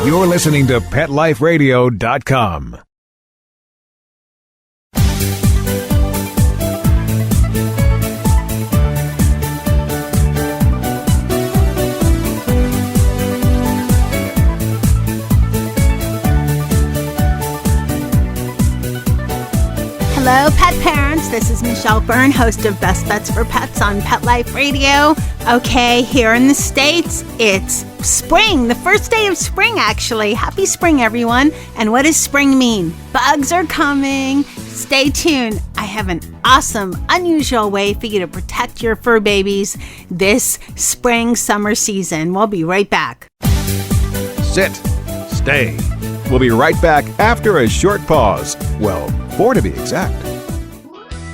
You're listening to PetLifeRadio.com. Hello, pet parents. This is Michelle Fern, host of Best Bets for Pets on Pet Life Radio. Okay, here in the States, it's spring, the first day of spring, actually. Happy spring, everyone. And what does spring mean? Bugs are coming. Stay tuned. I have an awesome, unusual way for you to protect your fur babies this spring, summer season. We'll be right back. Sit. Stay. We'll be right back after a short pause. Well, 4 to be exact.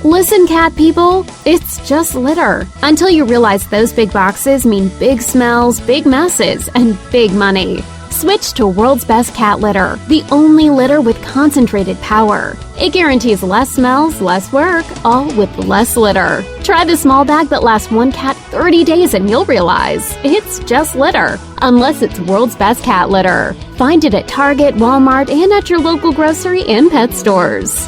Listen, cat people, it's just litter. Until you realize those big boxes mean big smells, big messes, and big money. Switch to World's Best Cat Litter, the only litter with concentrated power. It guarantees less smells, less work, all with less litter. Try the small bag that lasts one cat 30 days and you'll realize it's just litter. Unless it's World's Best Cat Litter. Find it at Target, Walmart, and at your local grocery and pet stores.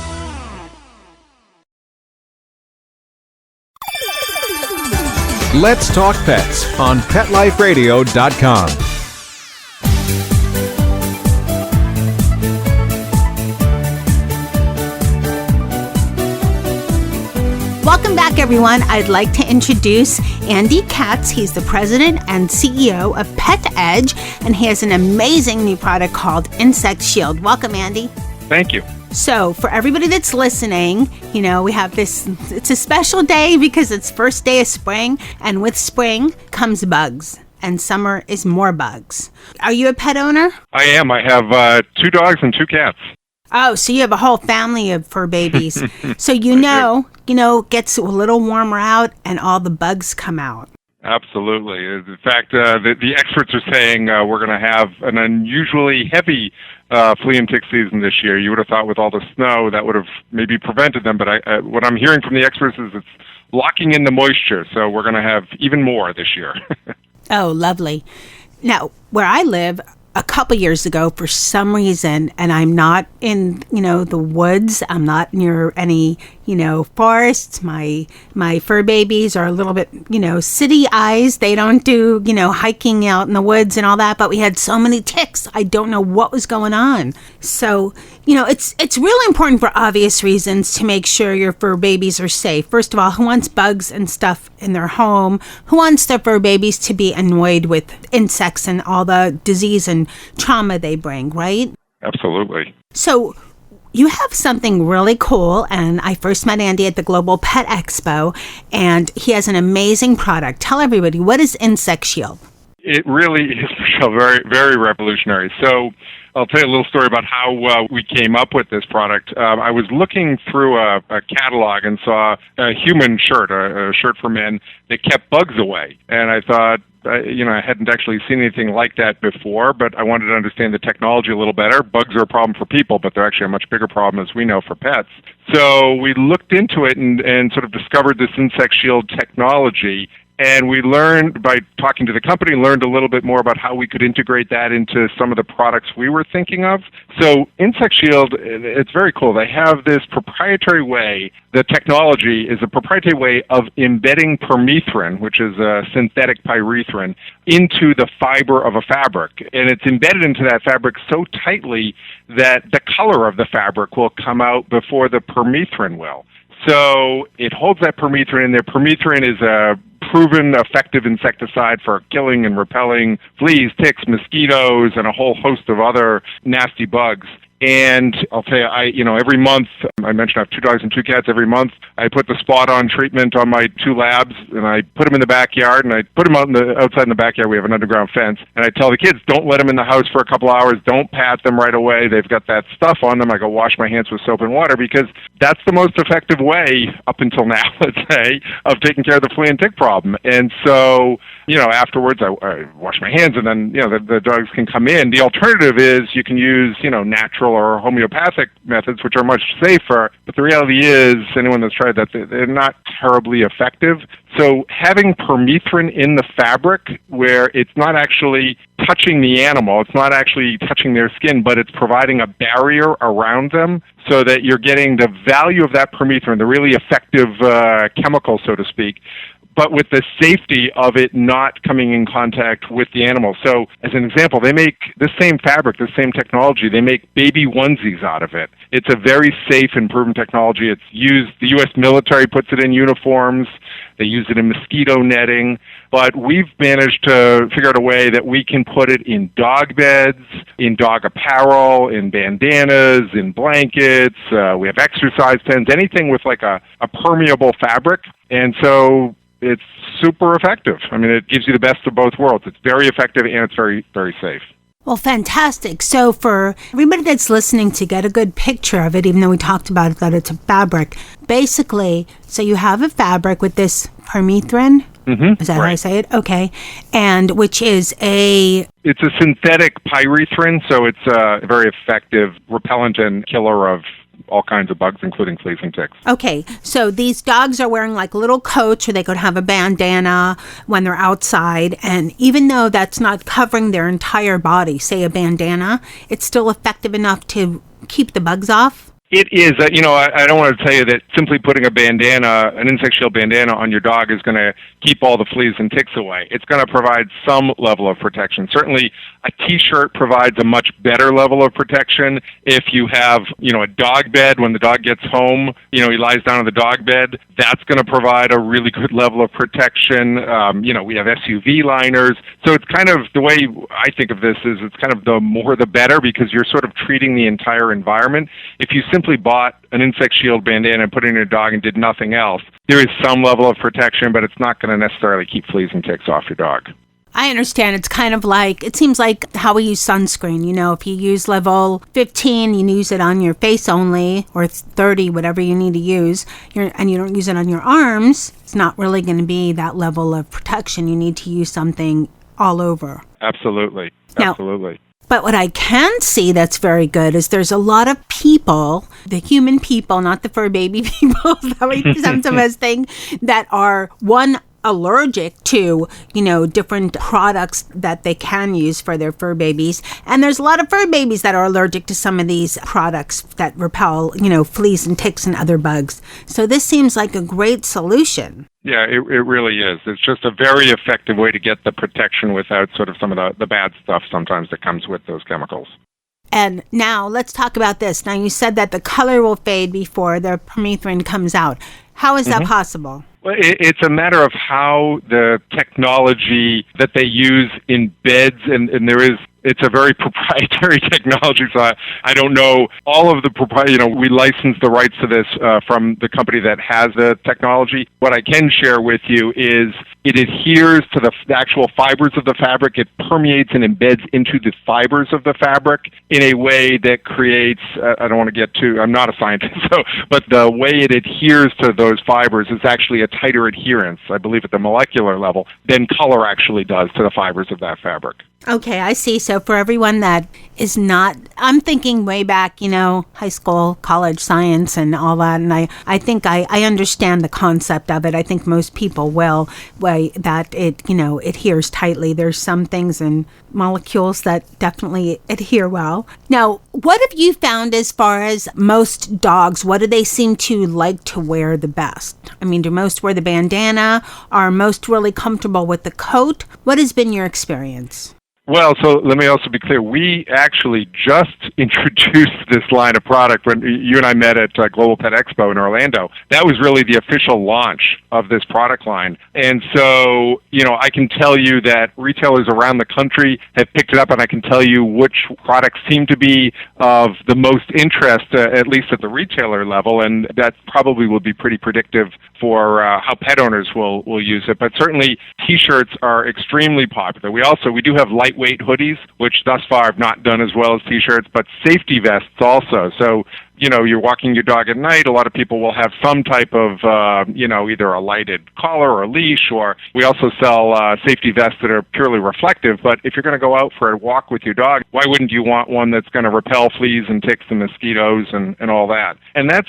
Let's talk pets on PetLifeRadio.com. Welcome back, everyone. I'd like to introduce Andy Katz. He's the president and CEO of PetEdge, and he has an amazing new product called Insect Shield. Welcome, Andy. Thank you. So for everybody that's listening, you know, we have this, it's a special day because it's first day of spring, and with spring comes bugs, and summer is more bugs. Are you a pet owner? I am. I have 2 dogs and 2 cats. Oh, so you have a whole family of fur babies. So it gets a little warmer out and all the bugs come out. Absolutely. In fact, the experts are saying we're going to have an unusually heavy flea and tick season this year. You would have thought with all the snow that would have maybe prevented them, but what I'm hearing from the experts is it's locking in the moisture, so we're going to have even more this year. Oh, lovely. Now, where I live, a couple years ago, for some reason, and I'm not in, the woods, I'm not near any, forests. My fur babies are a little bit, city eyes. They don't do, hiking out in the woods and all that, but we had so many ticks. I don't know what was going on. So, it's really important for obvious reasons to make sure your fur babies are safe. First of all, who wants bugs and stuff in their home? Who wants their fur babies to be annoyed with insects and all the disease and trauma they bring, right? Absolutely. So you have something really cool, and I first met Andy at the Global Pet Expo, and he has an amazing product. Tell everybody, what is Insect Shield? It really is, Michelle, very, very revolutionary. So I'll tell you a little story about how we came up with this product. I was looking through a catalog and saw a human shirt, a shirt for men that kept bugs away. And I thought, I hadn't actually seen anything like that before, but I wanted to understand the technology a little better. Bugs are a problem for people, but they're actually a much bigger problem, as we know, for pets. So we looked into it and sort of discovered this Insect Shield technology. And we learned, by talking to the company, learned a little bit more about how we could integrate that into some of the products we were thinking of. So Insect Shield, it's very cool. They have this proprietary way, the technology is a proprietary way of embedding permethrin, which is a synthetic pyrethrin, into the fiber of a fabric. And it's embedded into that fabric so tightly that the color of the fabric will come out before the permethrin will. So it holds that permethrin in there. Permethrin is a proven effective insecticide for killing and repelling fleas, ticks, mosquitoes, and a whole host of other nasty bugs. And I'll tell you, every month, I mentioned I have 2 dogs and 2 cats. Every month, I put the spot-on treatment on my 2 labs, and I put them in the backyard, and I put them outside in the backyard. We have an underground fence. And I tell the kids, don't let them in the house for a couple hours. Don't pat them right away. They've got that stuff on them. I go wash my hands with soap and water, because that's the most effective way, up until now, let's say, of taking care of the flea and tick problem. And so, afterwards, I wash my hands, and then, the dogs can come in. The alternative is you can use, natural natural or homeopathic methods, which are much safer. But the reality is, anyone that's tried that, they're not terribly effective. So having permethrin in the fabric where it's not actually touching the animal, it's not actually touching their skin, but it's providing a barrier around them so that you're getting the value of that permethrin, the really effective chemical, so to speak, but with the safety of it not coming in contact with the animal. So, as an example, they make the same fabric, the same technology. They make baby onesies out of it. It's a very safe and proven technology. It's used, the U.S. military puts it in uniforms. They use it in mosquito netting. But we've managed to figure out a way that we can put it in dog beds, in dog apparel, in bandanas, in blankets. We have exercise pens, anything with like a permeable fabric. And so it's super effective. I mean, it gives you the best of both worlds. It's very effective and it's very, very safe. Well, fantastic. So for everybody that's listening to get a good picture of it, even though we talked about it, that it's a fabric, basically, so you have a fabric with this permethrin. Mm-hmm. Is that right. How I say it? Okay. And which is It's a synthetic pyrethrin, so it's a very effective repellent and killer of all kinds of bugs, including fleas and ticks. Okay, so these dogs are wearing like little coats, or they could have a bandana when they're outside, and even though that's not covering their entire body, say a bandana, it's still effective enough to keep the bugs off? It is. I don't want to tell you that simply putting a bandana, an insect shield bandana on your dog is going to keep all the fleas and ticks away. It's going to provide some level of protection. Certainly, a T-shirt provides a much better level of protection. If you have, a dog bed, when the dog gets home, he lies down on the dog bed, that's going to provide a really good level of protection. We have SUV liners. So it's kind of, the way I think of this is it's kind of the more the better, because you're sort of treating the entire environment. If you simply bought an insect shield bandana and put it in your dog and did nothing else, there is some level of protection, but it's not going to necessarily keep fleas and ticks off your dog. I understand. It's kind of like, it seems like how we use sunscreen. If you use level 15, you use it on your face only, or 30, whatever you need to use, and you don't use it on your arms, it's not really going to be that level of protection. You need to use something all over. Absolutely. Now, absolutely. But what I can see that's very good is there's a lot of people, the human people, not the fur baby people, that we sometimes think, that are, one, allergic to, different products that they can use for their fur babies. And there's a lot of fur babies that are allergic to some of these products that repel, fleas and ticks and other bugs. So this seems like a great solution. Yeah, it really is. It's just a very effective way to get the protection without sort of some of the bad stuff sometimes that comes with those chemicals. And now let's talk about this. Now, you said that the color will fade before the permethrin comes out. How is that possible? Well, it's a matter of how the technology that they use embeds, and it's a very proprietary technology, so I don't know all of the we license the rights to this from the company that has the technology. What I can share with you is it adheres to the actual fibers of the fabric. It permeates and embeds into the fibers of the fabric in a way that creates, I don't want to get too, I'm not a scientist, but the way it adheres to those fibers is actually a tighter adherence, I believe at the molecular level, than color actually does to the fibers of that fabric. Okay, I see. So for everyone that is not, I'm thinking way back, high school, college science and all that. And I think I understand the concept of it. I think most people will, that it, adheres tightly. There's some things in molecules that definitely adhere well. Now, what have you found as far as most dogs? What do they seem to like to wear the best? I mean, do most wear the bandana? Are most really comfortable with the coat? What has been your experience? Well, so let me also be clear. We actually just introduced this line of product when you and I met at Global Pet Expo in Orlando. That was really the official launch of this product line. And so, I can tell you that retailers around the country have picked it up, and I can tell you which products seem to be of the most interest, at least at the retailer level, and that probably will be pretty predictive for how pet owners will use it. But certainly, T-shirts are extremely popular. We do have lightweight hoodies, which thus far have not done as well as T-shirts, but safety vests also. So you're walking your dog at night, a lot of people will have some type of, either a lighted collar or a leash, or we also sell safety vests that are purely reflective. But if you're going to go out for a walk with your dog, why wouldn't you want one that's going to repel fleas and ticks and mosquitoes and all that? And that's,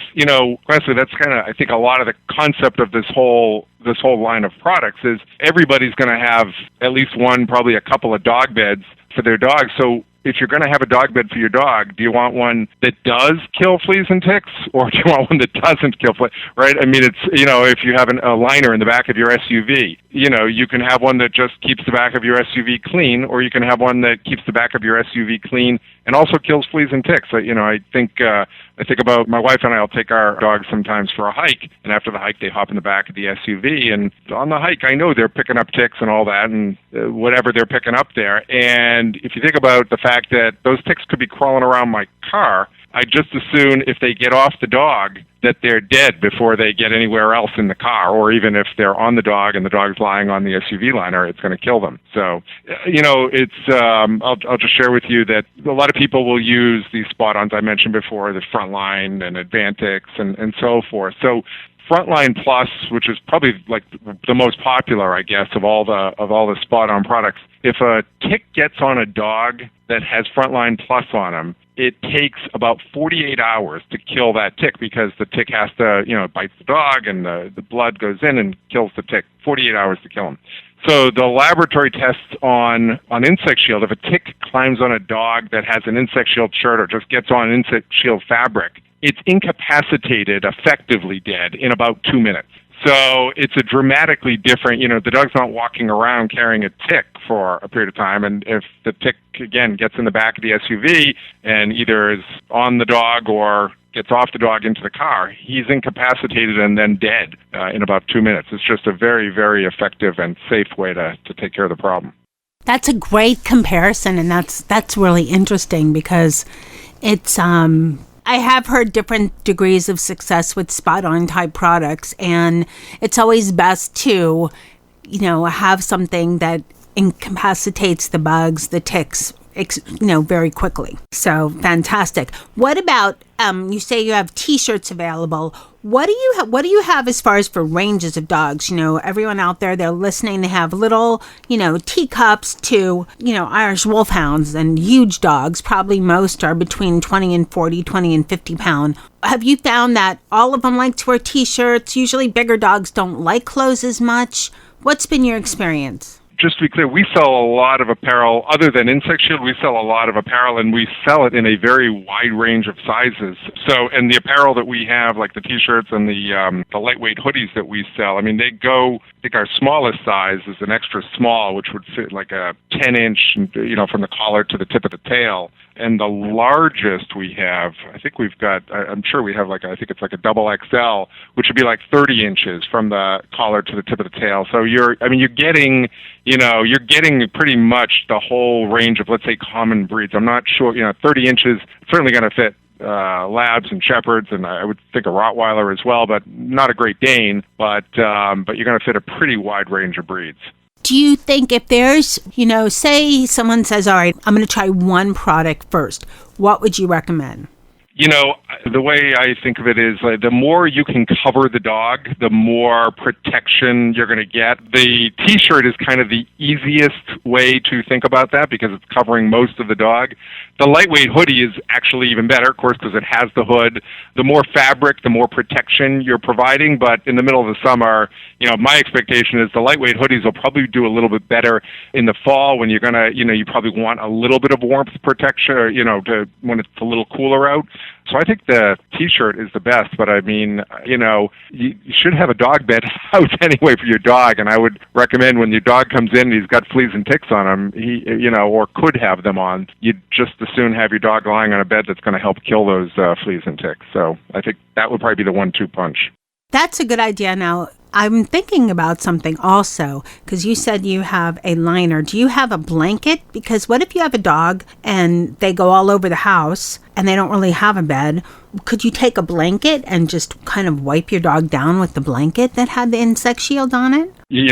honestly, that's kind of, I think, a lot of the concept of this whole line of products is everybody's going to have at least one, probably a couple of dog beds for their dog. So if you're going to have a dog bed for your dog, do you want one that does kill fleas and ticks, or do you want one that doesn't kill fleas, right? I mean, it's, if you have a liner in the back of your SUV, you can have one that just keeps the back of your SUV clean, or you can have one that keeps the back of your SUV clean and also kills fleas and ticks. I think about my wife and I will take our dogs sometimes for a hike, and after the hike they hop in the back of the SUV, and on the hike I know they're picking up ticks and all that, and whatever they're picking up there. And if you think about the fact that those ticks could be crawling around my car, I just assume if they get off the dog that they're dead before they get anywhere else in the car, or even if they're on the dog and the dog's lying on the SUV liner, it's going to kill them. So, I'll just share with you that a lot of people will use these spot-ons I mentioned before, the Frontline and Advantix and so forth. So Frontline Plus, which is probably like the most popular, I guess, of all the spot-on products. If a tick gets on a dog that has Frontline Plus on him, it takes about 48 hours to kill that tick, because the tick has to, it bites the dog and the blood goes in and kills the tick. 48 hours to kill him. So the laboratory tests on insect shield, if a tick climbs on a dog that has an insect shield shirt or just gets on insect shield fabric, it's incapacitated, effectively dead, in about 2 minutes. So it's a dramatically different, the dog's not walking around carrying a tick for a period of time. And if the tick, again, gets in the back of the SUV and either is on the dog or gets off the dog into the car, he's incapacitated and then dead in about 2 minutes. It's just a very, very effective and safe way to take care of the problem. That's a great comparison, and that's really interesting, because it's I have heard different degrees of success with spot-on type products, and it's always best to, have something that incapacitates the bugs, the ticks, very quickly. So fantastic. What about, you say you have T-shirts available. What do you have as far as for ranges of dogs? Everyone out there, they're listening, they have little, teacups to, Irish wolfhounds and huge dogs. Probably most are between 20 and 40, 20 and 50 pound. Have you found that all of them like to wear T-shirts? Usually bigger dogs don't like clothes as much. What's been your experience? Just to be clear, we sell a lot of apparel. Other than insect shield, we sell a lot of apparel, and we sell it in a very wide range of sizes. So, and the apparel that we have, like the T-shirts and the lightweight hoodies that we sell, I mean, they go, I think our smallest size is an extra small, which would fit like a 10-inch, from the collar to the tip of the tail. And the largest we have, I think we've got, I'm sure we have I think it's like a double XL, which would be like 30 inches from the collar to the tip of the tail. So you're getting pretty much the whole range of, let's say, common breeds. I'm not sure, 30 inches, certainly going to fit Labs and Shepherds, and I would think a Rottweiler as well, but not a Great Dane, but you're going to fit a pretty wide range of breeds. Do you think if there's, say someone says, all right, I'm going to try one product first, what would you recommend? The way I think of it is the more you can cover the dog, the more protection you're going to get. The T-shirt is kind of the easiest way to think about that because it's covering most of the dog. The lightweight hoodie is actually even better, of course, because it has the hood. The more fabric, the more protection you're providing. But in the middle of the summer, my expectation is the lightweight hoodies will probably do a little bit better in the fall when you're going to, you probably want a little bit of warmth protection, when it's a little cooler out. So I think the T-shirt is the best, but I mean, you should have a dog bed out anyway for your dog, and I would recommend when your dog comes in and he's got fleas and ticks on him, or could have them on, you'd just as soon have your dog lying on a bed that's going to help kill those fleas and ticks. So I think that would probably be the 1-2 punch. That's a good idea. Now, I'm thinking about something also, because you said you have a liner. Do you have a blanket? Because what if you have a dog and they go all over the house and they don't really have a bed? could you take a blanket and just kind of wipe your dog down with the blanket that had the insect shield on it? We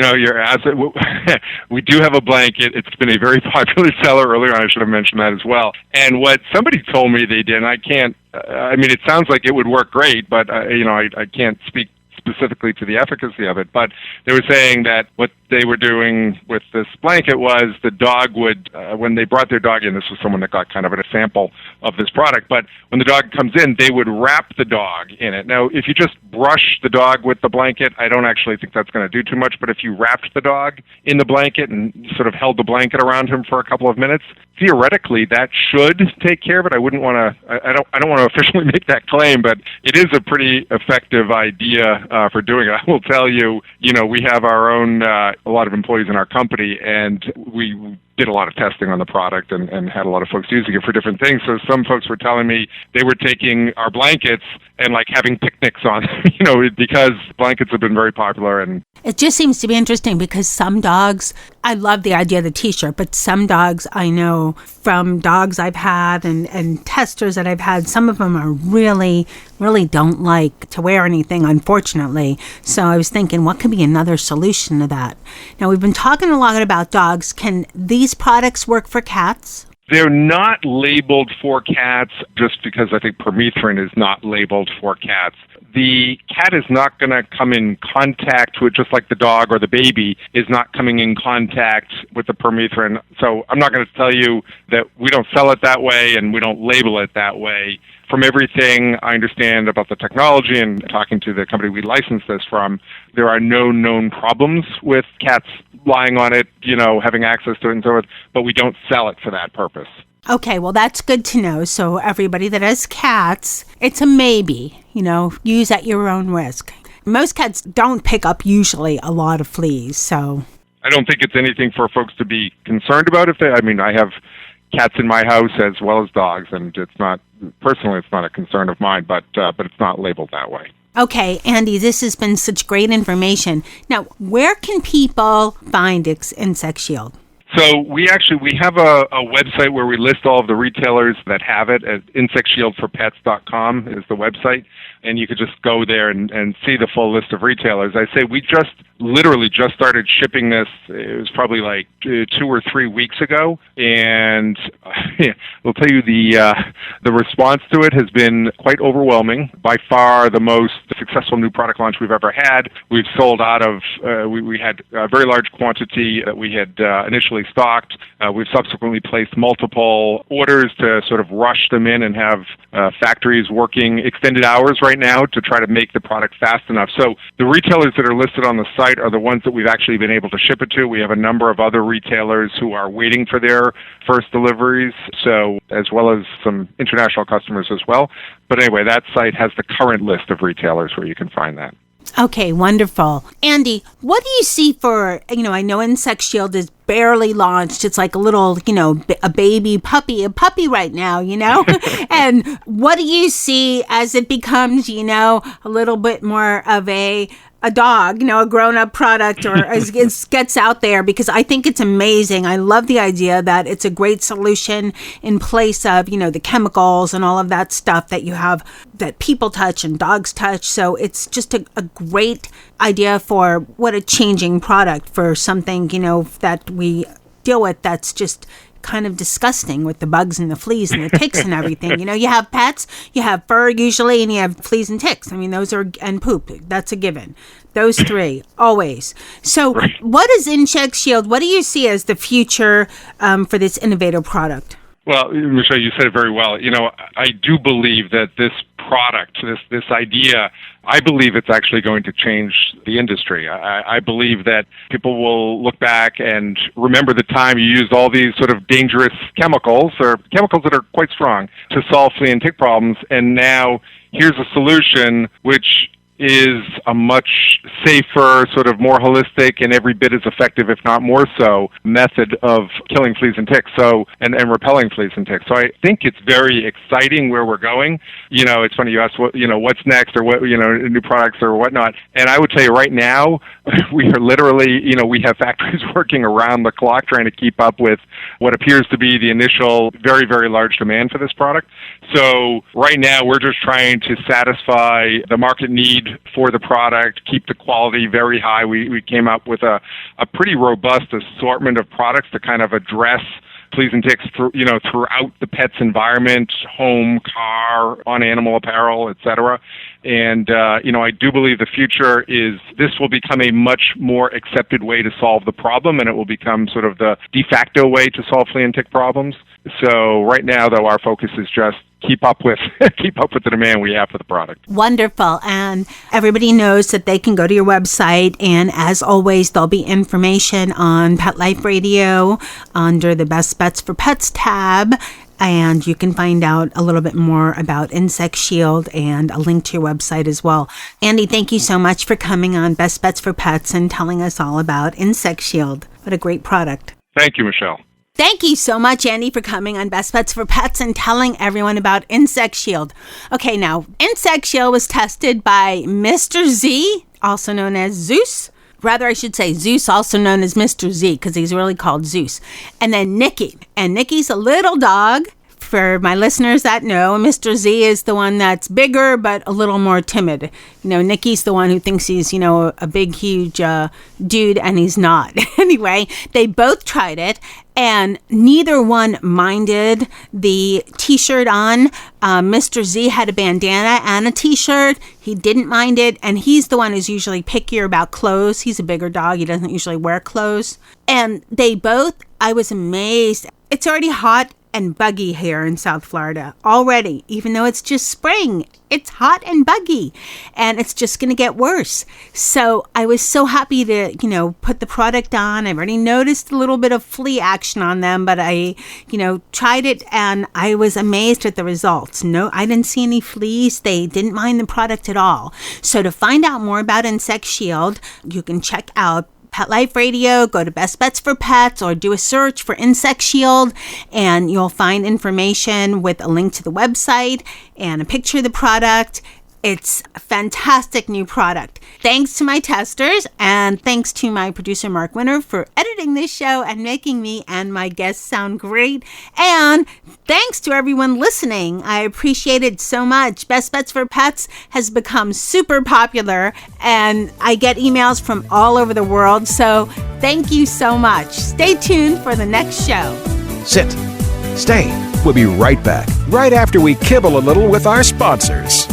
do have a blanket. It's been a very popular seller earlier on. I should have mentioned that as well. And what somebody told me they did, and I can't, it sounds like it would work great, but, I can't speak specifically to the efficacy of it, but they were saying that what they were doing with this blanket was the dog would, when they brought their dog in, this was someone that got kind of a sample of this product, but when the dog comes in, they would wrap the dog in it. Now, if you just brush the dog with the blanket, I don't actually think that's going to do too much, but if you wrapped the dog in the blanket and sort of held the blanket around him for a couple of minutes, theoretically that should take care of it. I don't want to officially make that claim, but it is a pretty effective idea for doing it. I will tell you, we have our own, a lot of employees in our company, and we did a lot of testing on the product and had a lot of folks using it for different things. So some folks were telling me they were taking our blankets and like having picnics on, because blankets have been very popular. And it just seems to be interesting because some dogs, I love the idea of the t-shirt, but some dogs I know from dogs I've had and testers that I've had, some of them are really don't like to wear anything, unfortunately. So I was thinking, what could be another solution to that? Now, we've been talking a lot about dogs. Can these products work for cats? They're not labeled for cats just because I think permethrin is not labeled for cats. The cat is not going to come in contact with, just like the dog or the baby is not coming in contact with the permethrin. So I'm not going to tell you that we don't sell it that way and we don't label it that way. From everything I understand about the technology and talking to the company we licensed this from, there are no known problems with cats lying on it, having access to it and so forth, but we don't sell it for that purpose. Okay, well, that's good to know. So everybody that has cats, it's a maybe, use at your own risk. Most cats don't pick up usually a lot of fleas, so. I don't think it's anything for folks to be concerned about. I have cats in my house as well as dogs, and it's not a concern of mine, but it's not labeled that way. Okay, Andy, this has been such great information. Now, where can people find Insect Shield? So we have a website where we list all of the retailers that have it at insectshieldforpets.com is the website. And you could just go there and see the full list of retailers. I say we literally just started shipping this. It was probably like 2 or 3 weeks ago. And I'll tell you the response to it has been quite overwhelming. By far the most successful new product launch we've ever had. We've sold out of, we had a very large quantity that we had initially stocked. We've subsequently placed multiple orders to sort of rush them in and have factories working extended hours right now to try to make the product fast enough. So the retailers that are listed on the site are the ones that we've actually been able to ship it to. We have a number of other retailers who are waiting for their first deliveries, so as well as some international customers as well. But anyway, that site has the current list of retailers where you can find that. Okay, wonderful. Andy, what do you see for, I know Insect Shield is barely launched. It's like a little, a baby puppy, right now, And what do you see as it becomes, a little bit more of a dog, a grown-up product, or as it gets out there? Because I think it's amazing. I love the idea that it's a great solution in place of, the chemicals and all of that stuff that you have that people touch and dogs touch. So it's just a great idea for what a changing product for something, that we deal with that's just kind of disgusting with the bugs and the fleas and the ticks and everything. You have pets, you have fur usually, and you have fleas and ticks. Those are, and poop. That's a given. Those three, always. So What is Insect Shield? What do you see as the future for this innovative product? Well, Michelle, you said it very well. I do believe that this product, this idea, I believe it's actually going to change the industry. I believe that people will look back and remember the time you used all these sort of dangerous chemicals, or chemicals that are quite strong, to solve flea and tick problems, and now here's a solution which is a much safer, sort of more holistic and every bit as effective, if not more so, method of killing fleas and ticks, and repelling fleas and ticks. So I think it's very exciting where we're going. It's funny you asked what's next or what, new products or whatnot. And I would tell you right now, we are literally, we have factories working around the clock trying to keep up with what appears to be the initial very, very large demand for this product. So right now we're just trying to satisfy the market need for the product, keep the quality very high. We came up with a pretty robust assortment of products to kind of address fleas and ticks throughout the pet's environment, home, car, on animal apparel, etc. And, I do believe the future is this will become a much more accepted way to solve the problem, and it will become sort of the de facto way to solve flea and tick problems. So right now, though, our focus is just keep up with the demand we have for the product. Wonderful. And everybody knows that they can go to your website, and as always, there'll be information on Pet Life Radio under the Best Bets for Pets tab, and you can find out a little bit more about Insect Shield and a link to your website as well. Andy, thank you so much for coming on Best Bets for Pets and telling us all about Insect Shield. What a great product. Thank you, Michelle. Thank you so much, Andy, for coming on Best Bets for Pets and telling everyone about Insect Shield. Okay, now, Insect Shield was tested by Mr. Z, also known as Zeus. Rather, I should say Zeus, also known as Mr. Z, because he's really called Zeus. And then Nikki. And Nikki's a little dog. For my listeners that know, Mr. Z is the one that's bigger but a little more timid. Nikki's the one who thinks he's, a big, huge dude, and he's not. Anyway, they both tried it, and neither one minded the T-shirt on. Mr. Z had a bandana and a T-shirt. He didn't mind it, and he's the one who's usually pickier about clothes. He's a bigger dog. He doesn't usually wear clothes. And they both, I was amazed. It's already hot and buggy here in South Florida already, even though it's just spring. It's hot and buggy, and it's just going to get worse. So I was so happy to, put the product on. I've already noticed a little bit of flea action on them, but I, tried it, and I was amazed at the results. No, I didn't see any fleas. They didn't mind the product at all. So to find out more about Insect Shield, you can check out Pet Life Radio, go to Best Bets for Pets, or do a search for Insect Shield, and you'll find information with a link to the website and a picture of the product. It's a fantastic new product. Thanks to my testers, and thanks to my producer, Mark Winter, for editing this show and making me and my guests sound great. And thanks to everyone listening. I appreciate it so much. Best Bets for Pets has become super popular, and I get emails from all over the world. So thank you so much. Stay tuned for the next show. Sit. Stay. We'll be right back, right after we kibble a little with our sponsors.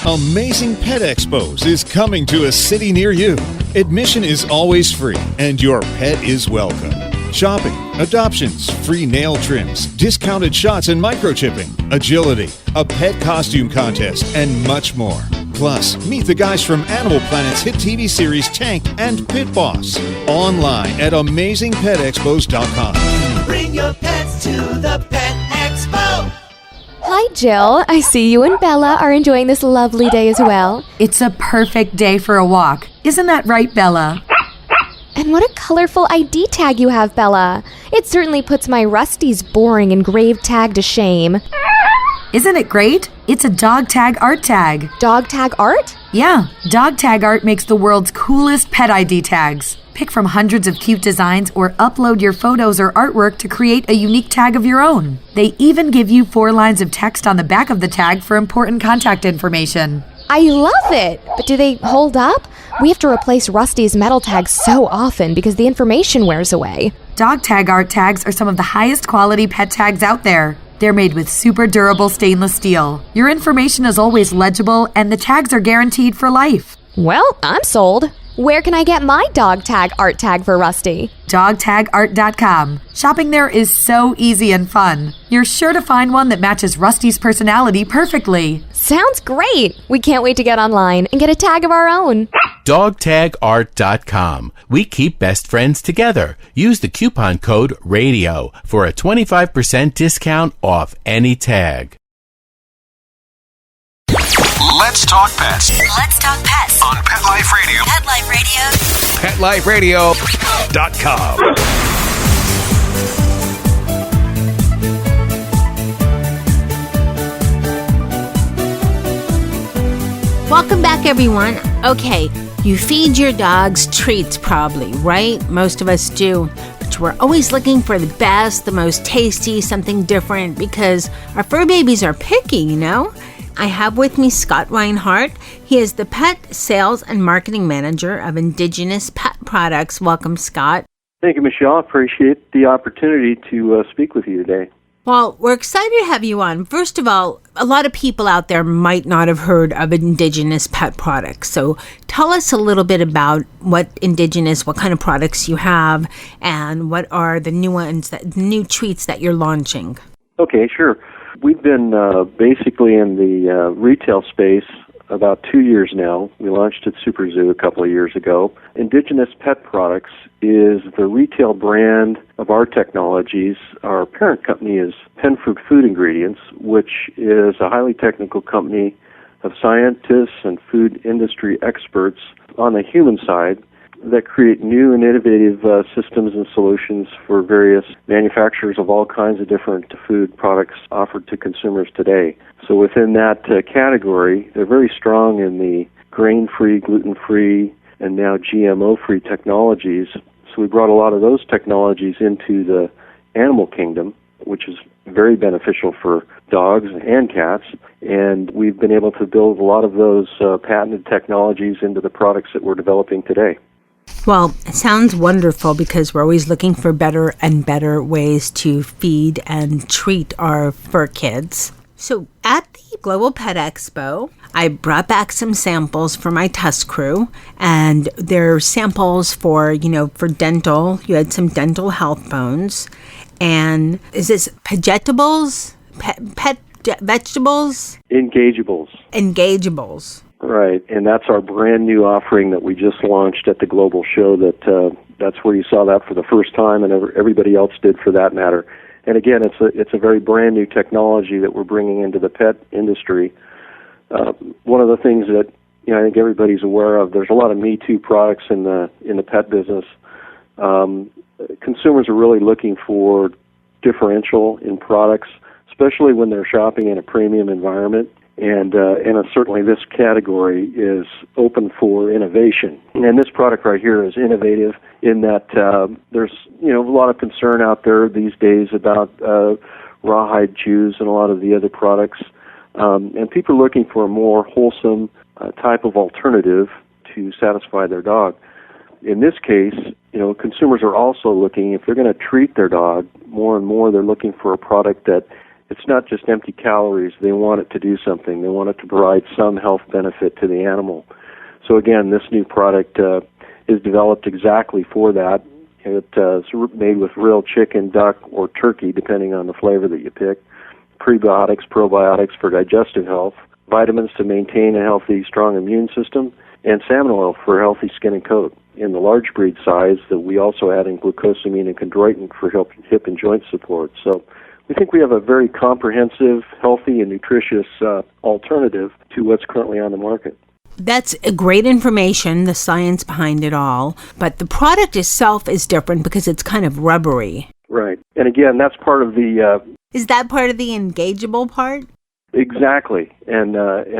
Amazing Pet Expos is coming to a city near you. Admission is always free, and your pet is welcome. Shopping, adoptions, free nail trims, discounted shots and microchipping, agility, a pet costume contest, and much more. Plus, meet the guys from Animal Planet's hit TV series Tank and Pit Boss. Online at AmazingPetExpos.com. Bring your pets to the Pet Expo. Hi, Jill. I see you and Bella are enjoying this lovely day as well. It's a perfect day for a walk. Isn't that right, Bella? And what a colorful ID tag you have, Bella. It certainly puts my Rusty's boring engraved tag to shame. Isn't it great? It's a dog tag art tag. Dog tag art? Yeah, dog tag art makes the world's coolest pet ID tags. Pick from hundreds of cute designs or upload your photos or artwork to create a unique tag of your own. They even give you 4 lines of text on the back of the tag for important contact information. I love it! But do they hold up? We have to replace Rusty's metal tags so often because the information wears away. Dog tag art tags are some of the highest quality pet tags out there. They're made with super durable stainless steel. Your information is always legible, and the tags are guaranteed for life. Well, I'm sold. Where can I get my dog tag art tag for Rusty? DogTagArt.com. Shopping there is so easy and fun. You're sure to find one that matches Rusty's personality perfectly. Sounds great! We can't wait to get online and get a tag of our own. DogTagArt.com. We keep best friends together. Use the coupon code RADIO for a 25% discount off any tag. Let's talk pets Let's talk pets on Pet Life Radio. Pet Life Radio. PetLifeRadio.com. Welcome back, everyone. Okay, you feed your dogs treats probably, right? Most of us do. But we're always looking for the best, the most tasty, something different, because our fur babies are picky, you know? I have with me Scott Reinhart. He is the Pet Sales and Marketing Manager of Indigenous Pet Products. Welcome, Scott. Thank you, Michelle. I appreciate the opportunity to speak with you today. Well, we're excited to have you on. First of all, a lot of people out there might not have heard of Indigenous Pet Products. So tell us a little bit about what kind of products you have, and what are the new treats that you're launching. Okay, sure. We've been basically in the retail space about 2 years now. We launched at Super Zoo a couple of years ago. Indigenous Pet Products is the retail brand of our technologies. Our parent company is Penfood Food Ingredients, which is a highly technical company of scientists and food industry experts on the human side that create new and innovative systems and solutions for various manufacturers of all kinds of different food products offered to consumers today. So within that category, they're very strong in the grain-free, gluten-free, and now GMO-free technologies. So we brought a lot of those technologies into the animal kingdom, which is very beneficial for dogs and cats, and we've been able to build a lot of those patented technologies into the products that we're developing today. Well, it sounds wonderful, because we're always looking for better and better ways to feed and treat our fur kids. So at the Global Pet Expo, I brought back some samples for my test crew, and they're samples for dental. You had some dental health bones. And is this vegetables? Pet vegetables? Engageables. Right, and that's our brand new offering that we just launched at the Global Show. That's where you saw that for the first time, and everybody else did for that matter. And again, it's a very brand new technology that we're bringing into the pet industry. One of the things that I think everybody's aware of, there's a lot of Me Too products in the pet business. Consumers are really looking for differential in products, especially when they're shopping in a premium environment. And certainly this category is open for innovation. And this product right here is innovative in that there's a lot of concern out there these days about rawhide chews and a lot of the other products. And people are looking for a more wholesome type of alternative to satisfy their dog. In this case, consumers are also looking, if they're going to treat their dog, more and more they're looking for a product that it's not just empty calories. They want it to do something. They want it to provide some health benefit to the animal. So again, this new product is developed exactly for that. It's made with real chicken, duck, or turkey, depending on the flavor that you pick. Prebiotics, probiotics for digestive health, vitamins to maintain a healthy, strong immune system, and salmon oil for healthy skin and coat. In the large breed size, that we also add in glucosamine and chondroitin for hip and joint support. So we think we have a very comprehensive, healthy, and nutritious alternative to what's currently on the market. That's great information, the science behind it all. But the product itself is different because it's kind of rubbery. Right. And again, that's part of the... Is that part of the engageable part? Exactly. And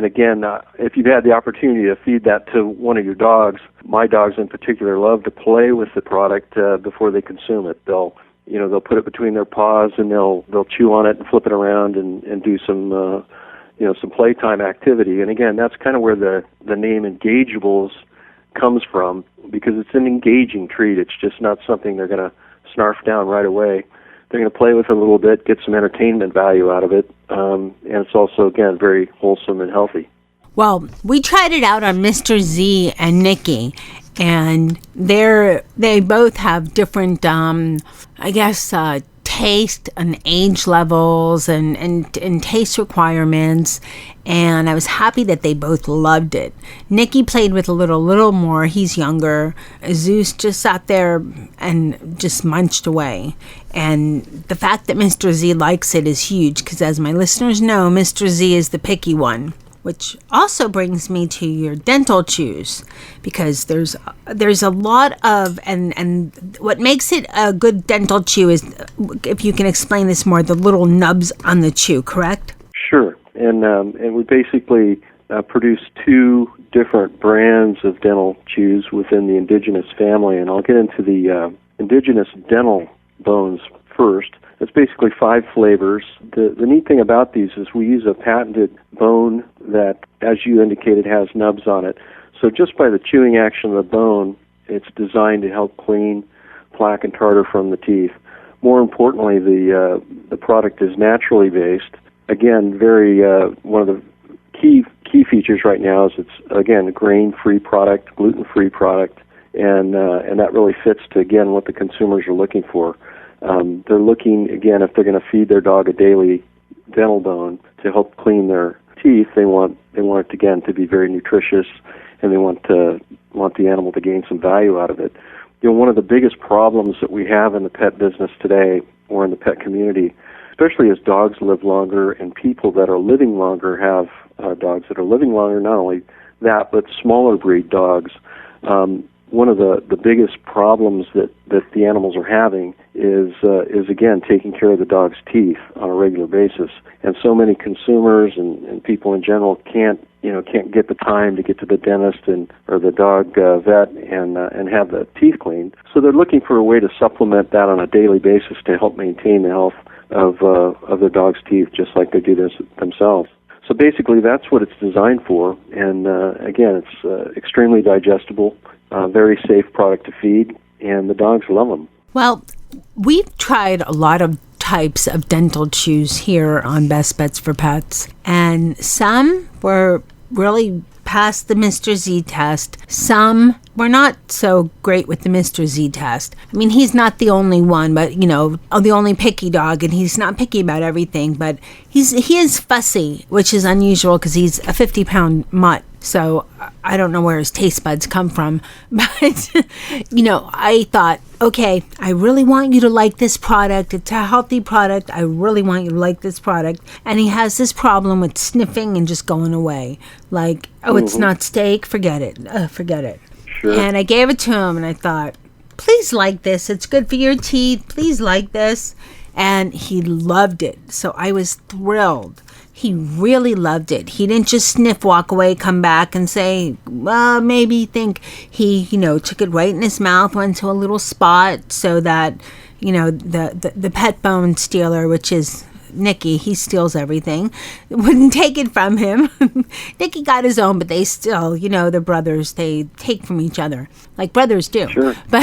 again, if you've had the opportunity to feed that to one of your dogs, my dogs in particular love to play with the product before they consume it. They'll put it between their paws and they'll chew on it and flip it around and do some some playtime activity. And again, that's kind of where the name Engageables comes from, because it's an engaging treat. It's just not something they're going to snarf down right away. They're going to play with it a little bit, get some entertainment value out of it, and it's also, again, very wholesome and healthy. Well, we tried it out on Mr. Z and Nikki, and they both have different, taste and age levels and taste requirements, and I was happy that they both loved it. Nikki played with a little more. He's younger. Zeus just sat there and just munched away. And the fact that Mr. Z likes it is huge, because as my listeners know, Mr. Z is the picky one. which also brings me to your dental chews, because there's a lot of, and what makes it a good dental chew is, if you can explain this more, the little nubs on the chew, correct? Sure. And we basically produce two different brands of dental chews within the Indigenous family, and I'll get into the Indigenous dental bones first. It's basically 5 flavors. The neat thing about these is we use a patented bone that, as you indicated, has nubs on it. So just by the chewing action of the bone, it's designed to help clean plaque and tartar from the teeth. More importantly, the product is naturally based. Again, very one of the key features right now is it's, again, a grain-free product, gluten-free product, and that really fits to, again, what the consumers are looking for. They're looking, again, if they're going to feed their dog a daily dental bone to help clean their teeth, they want it, again, to be very nutritious, and they want the animal to gain some value out of it. You know, one of the biggest problems that we have in the pet business today, or in the pet community, especially as dogs live longer and people that are living longer have dogs that are living longer, not only that, but smaller breed dogs. One of the biggest problems that the animals are having is again taking care of the dog's teeth on a regular basis. And so many consumers and people in general can't get the time to get to the dentist or the dog vet and have the teeth cleaned. So they're looking for a way to supplement that on a daily basis to help maintain the health of their dog's teeth, just like they do this themselves. So basically, that's what it's designed for. And again, it's extremely digestible. Very safe product to feed, and the dogs love them. Well, we've tried a lot of types of dental chews here on Best Bets for Pets, and some were really past the Mr. Z test. Some were not so great with the Mr. Z test. I mean, he's not the only one, but, the only picky dog, and he's not picky about everything, but he is fussy, which is unusual because he's a 50-pound mutt. So I don't know where his taste buds come from, but, I thought, okay, I really want you to like this product. It's a healthy product. I really want you to like this product. And he has this problem with sniffing and just going away. Like, it's not steak, forget it. Forget it. Sure. And I gave it to him, and I thought, please like this. It's good for your teeth. Please like this. And he loved it. So I was thrilled. He really loved it. He didn't just sniff, walk away, come back and say, well, maybe think. He, took it right in his mouth, went to a little spot so that, the pet bone stealer, which is Nicky, he steals everything, wouldn't take it from him. Nicky got his own, but they still, the brothers, they take from each other like brothers do. Sure. But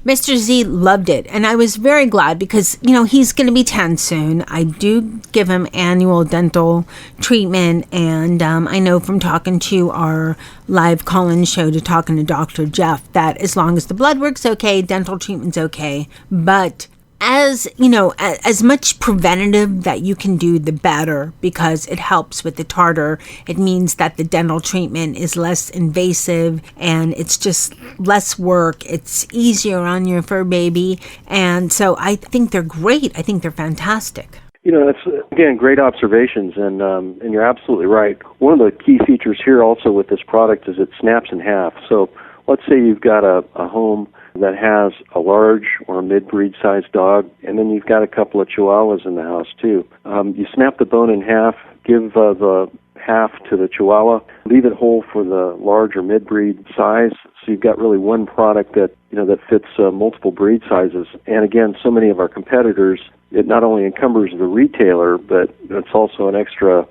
Mr. Z loved it, and I was very glad because, he's going to be 10 soon. I do give him annual dental treatment, and I know from talking to our live call-in show to talking to Dr. Jeff that as long as the blood work's okay, dental treatment's okay. But as much preventative that you can do, the better, because it helps with the tartar. It means that the dental treatment is less invasive and it's just less work. It's easier on your fur baby. And so I think they're great. I think they're fantastic. That's, again, great observations, and you're absolutely right. One of the key features here also with this product is it snaps in half. So let's say you've got a home that has a large or a mid-breed sized dog, and then you've got a couple of Chihuahuas in the house too. You snap the bone in half, give the half to the Chihuahua, leave it whole for the large or mid-breed size, so you've got really one product that fits multiple breed sizes. And again, so many of our competitors, it not only encumbers the retailer, but it's also an extra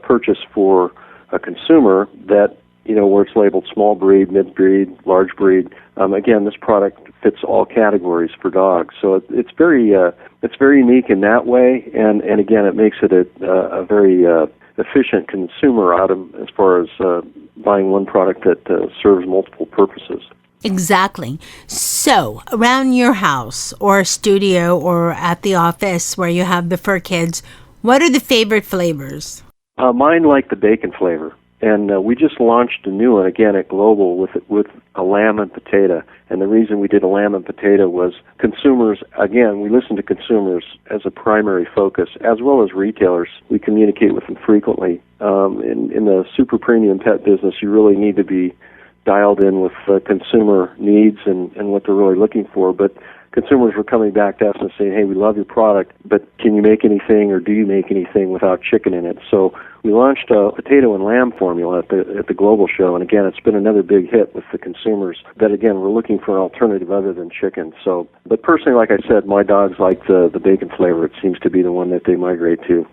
purchase for a consumer that, where it's labeled small breed, mid breed, large breed. Again, this product fits all categories for dogs, so it's very unique in that way. And again, it makes it a very efficient consumer item as far as buying one product that serves multiple purposes. Exactly. So, around your house or studio or at the office where you have the fur kids, what are the favorite flavors? Mine like the bacon flavor. And we just launched a new one, again, at Global with a lamb and potato. And the reason we did a lamb and potato was consumers, again, we listen to consumers as a primary focus, as well as retailers. We communicate with them frequently. In the super premium pet business, you really need to be dialed in with consumer needs and what they're really looking for. But consumers were coming back to us and saying, hey, we love your product, but can you make anything or do you make anything without chicken in it? So we launched a potato and lamb formula at the Global Show, and again, it's been another big hit with the consumers that, again, we're looking for an alternative other than chicken. So, but personally, like I said, my dogs like the bacon flavor. It seems to be the one that they migrate to.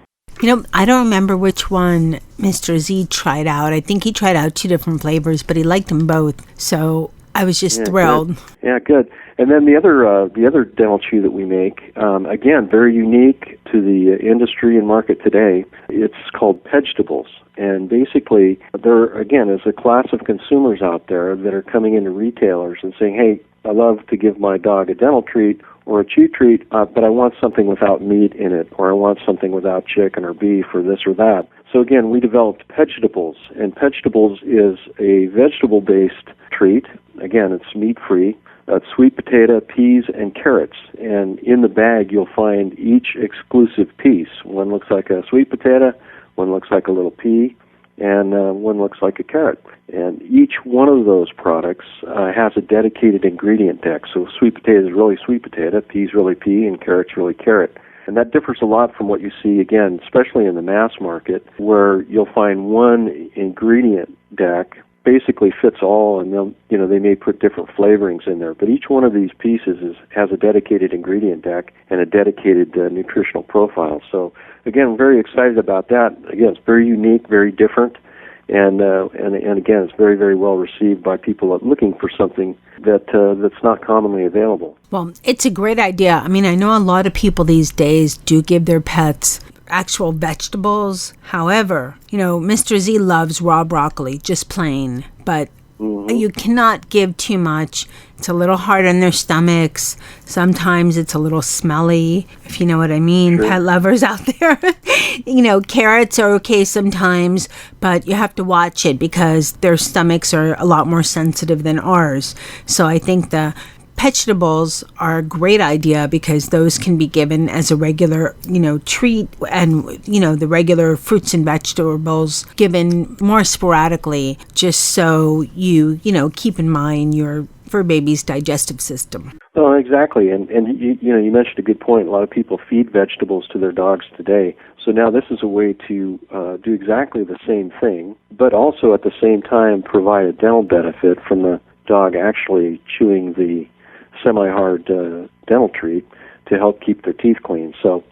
You know, I don't remember which one Mr. Z tried out. I think he tried out 2 different flavors, but he liked them both. So I was just thrilled. Good. Yeah, good. And then the other dental chew that we make, again, very unique to the industry and market today. It's called PetEdge. And basically, there, again, is a class of consumers out there that are coming into retailers and saying, hey, I love to give my dog a dental treat or a chew treat, but I want something without meat in it, or I want something without chicken or beef or this or that. So again, we developed PetEdge, and PetEdge is a vegetable-based treat. Again, it's meat-free. Sweet potato, peas, and carrots. And in the bag, you'll find each exclusive piece. One looks like a sweet potato, one looks like a little pea, and one looks like a carrot. And each one of those products has a dedicated ingredient deck. So sweet potato is really sweet potato, peas really pea, and carrots really carrot. And that differs a lot from what you see, again, especially in the mass market, where you'll find one ingredient deck basically fits all, and they may put different flavorings in there. But each one of these pieces has a dedicated ingredient deck and a dedicated nutritional profile. So again, I'm very excited about that. Again, it's very unique, very different, and again, it's very, very well received by people looking for something that's not commonly available. Well, it's a great idea. I mean, I know a lot of people these days do give their pets actual vegetables. However, Mr. Z loves raw broccoli, just plain, but you cannot give too much. It's a little hard on their stomachs. Sometimes it's a little smelly, if you know what I mean, Pet lovers out there. Carrots are okay sometimes, but you have to watch it because their stomachs are a lot more sensitive than ours. So I think the PetEdge are a great idea because those can be given as a regular, treat, and, the regular fruits and vegetables given more sporadically, just so you keep in mind your fur baby's digestive system. Oh, exactly. And you mentioned a good point. A lot of people feed vegetables to their dogs today. So now this is a way to do exactly the same thing, but also at the same time provide a dental benefit from the dog actually chewing the semi-hard dental treat to help keep their teeth clean. So,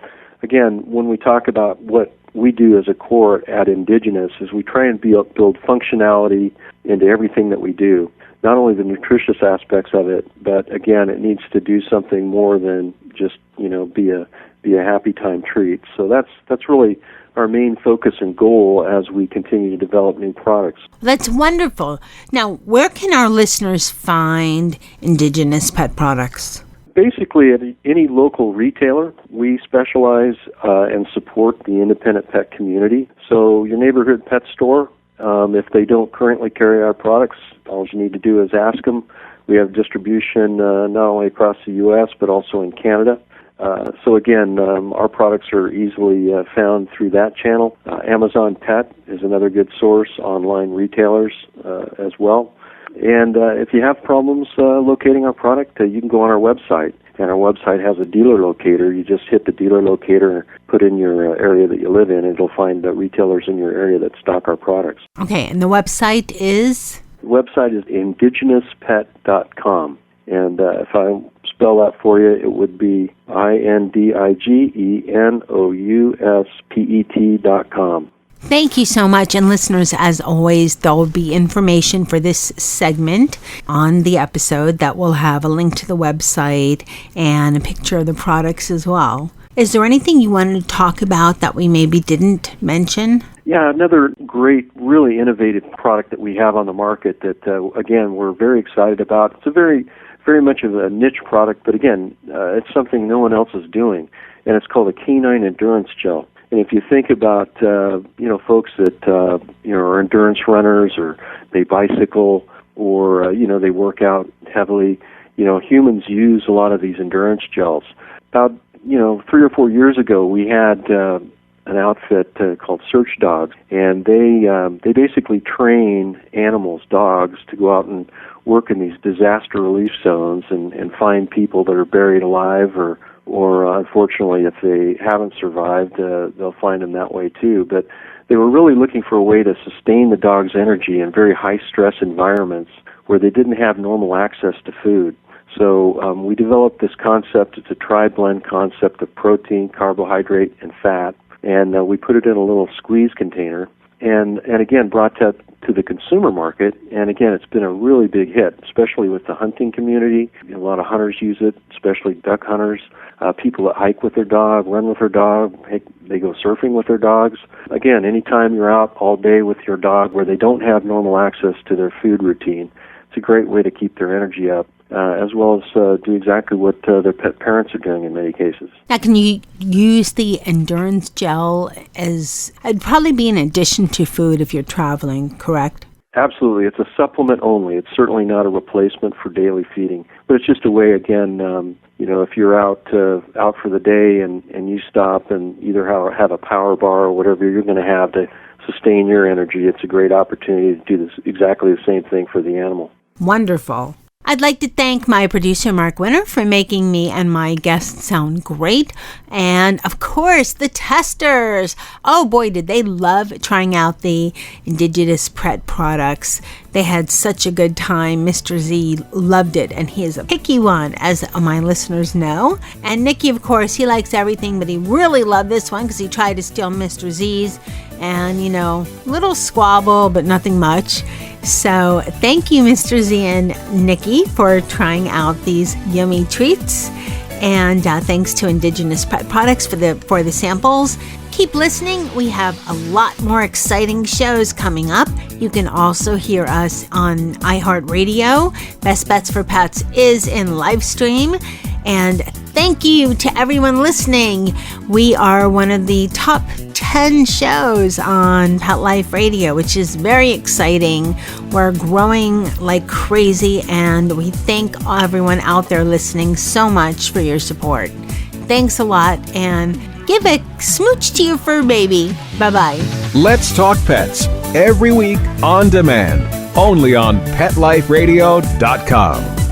again, when we talk about what we do as a core at Indigenous is we try and build functionality into everything that we do. Not only the nutritious aspects of it, but again, it needs to do something more than just be a happy time treat. So that's really our main focus and goal as we continue to develop new products. That's wonderful. Now, where can our listeners find Indigenous Pet Products? Basically, at any local retailer. We specialize and support the independent pet community. So your neighborhood pet store, if they don't currently carry our products, all you need to do is ask them. We have distribution not only across the U.S., but also in Canada. So again, our products are easily found through that channel. Amazon Pet is another good source, online retailers as well. And if you have problems locating our product, you can go on our website. And our website has a dealer locator. You just hit the dealer locator, put in your area that you live in, and it'll find retailers in your area that stock our products. Okay, and the website is? The website is indigenouspet.com. And if I spell that for you, it would be INDIGENOUSPET.com. Thank you so much. And listeners, as always, there will be information for this segment on the episode that will have a link to the website and a picture of the products as well. Is there anything you wanted to talk about that we maybe didn't mention? Yeah, another great, really innovative product that we have on the market that, again, we're very excited about. It's a very much of a niche product, but again, it's something no one else is doing, and it's called a Canine Endurance Gel. And if you think about, folks that, are endurance runners or they bicycle or, they work out heavily, humans use a lot of these endurance gels. About, 3 or 4 years ago, we had an outfit called Search Dogs, and they basically train animals, dogs, to go out and work in these disaster relief zones and find people that are buried alive or unfortunately, if they haven't survived, they'll find them that way too. But they were really looking for a way to sustain the dog's energy in very high-stress environments where they didn't have normal access to food. So we developed this concept. It's a tri-blend concept of protein, carbohydrate, and fat. And we put it in a little squeeze container and again, brought that to the consumer market. And again, it's been a really big hit, especially with the hunting community. A lot of hunters use it, especially duck hunters. People that hike with their dog, run with their dog, they go surfing with their dogs. Again, anytime you're out all day with your dog where they don't have normal access to their food routine, it's a great way to keep their energy up, as well as do exactly what their pet parents are doing in many cases. Now, can you use the endurance gel as, it'd probably be in addition to food if you're traveling, correct? Absolutely. It's a supplement only. It's certainly not a replacement for daily feeding. But it's just a way, again, if you're out for the day and you stop and either have a power bar or whatever you're going to have to sustain your energy, it's a great opportunity to do this exactly the same thing for the animal. Wonderful. I'd like to thank my producer, Mark Winter, for making me and my guests sound great. And, of course, the testers. Oh, boy, did they love trying out the Indigenous Pet Products. They had such a good time. Mr. Z loved it, and he is a picky one, as my listeners know. And Nicky, of course, he likes everything, but he really loved this one because he tried to steal Mr. Z's. And, little squabble, but nothing much. So thank you, Mr. Z and Nikki, for trying out these yummy treats. And thanks to Indigenous Pet Products for the samples. Keep listening. We have a lot more exciting shows coming up. You can also hear us on iHeartRadio. Best Bets for Pets is in live stream. And thank you to everyone listening. We are one of the top 10 shows on Pet Life Radio, which is very exciting. We're growing like crazy, and we thank everyone out there listening so much for your support. Thanks a lot, and give a smooch to your fur baby. Bye-bye. Let's Talk Pets, every week on demand, only on PetLifeRadio.com.